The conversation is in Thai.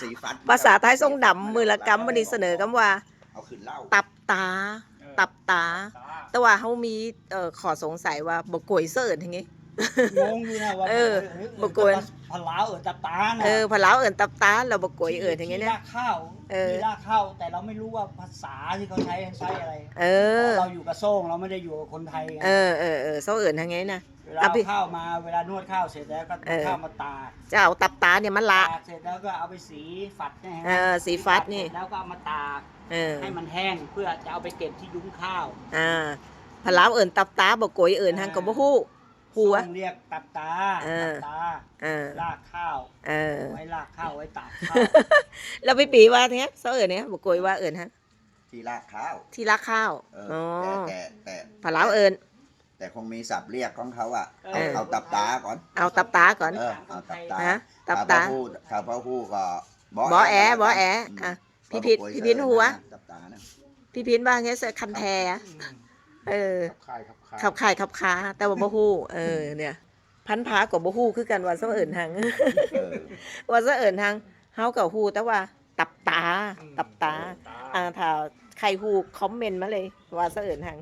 สีฟัดภาษาไทยทรงดำมือละกำวันนี้เสนอคำว่า เอาขึ้นเล่า ตับตา ตับตา แต่ว่าเขามีขอสงสัยว่าบกวยเสิร์ชอย่างงี้ งงอยู่นะว่า บกวน พลาวตับตานะ พะเล้าเอิญตับตาเราบกวยเอิญอย่างงี้ ที่ เนี่ย ลากข้าวที่ลากข้าวแต่เราไม่รู้ว่าภาษาที่เขาใช้อะไรเราอยู่กับโซ่งเราไม่ได้อยู่กับคนไทยไง เขาเอิญอย่างงี้นะ เวลาเอาข้าวมาเวลานวดข้าวเสร็จแล้วก็เอาข้าวมาตาก จะเอาตับตาเนี่ยมันละ ตากเสร็จแล้วก็เอาไปสีฝัดนะฮะ สีฟัดนี่ แล้วก็เอามาตาก ให้มันแห้งเพื่อจะเอาไปเก็บที่ยุ้งข้าว พะเล้าเอิญตับตาบกวยเอิญทางกับบ่ฮู้ฮู้วะ เรียกตับตาลากข้าวไว้ลากข้าวไว้ตากข้าว เราไปปีว่าเนี้ยเขาเอิญเนี่ยบกวยว่าเอิญฮะ ที่ลากข้าว ที่รักข้าวแต่ พะเล้าเอิญ แต่คงมีศัพท์เรียกของเขาอ่ะ เออ เอาตับตาก่อน เอาตับตาก่อน เอาตับตา ฮะตับตา ถ้าพ่อฮู้ก็ บอแพี่พินหัว ตับตานะ พี่พินว่าไงเสือคันแทอะขับคาแต่ว่าบ่ฮู้เนี่ยพันพากับบ่ฮู้คือกันว่าเสาเอิญทาง ว่าเสาเอิญทางเฮากับฮู้แต่ว่าตับตาถ้าใครฮู้คอมเมนต์มาเลยว่าเสาเอิญทาง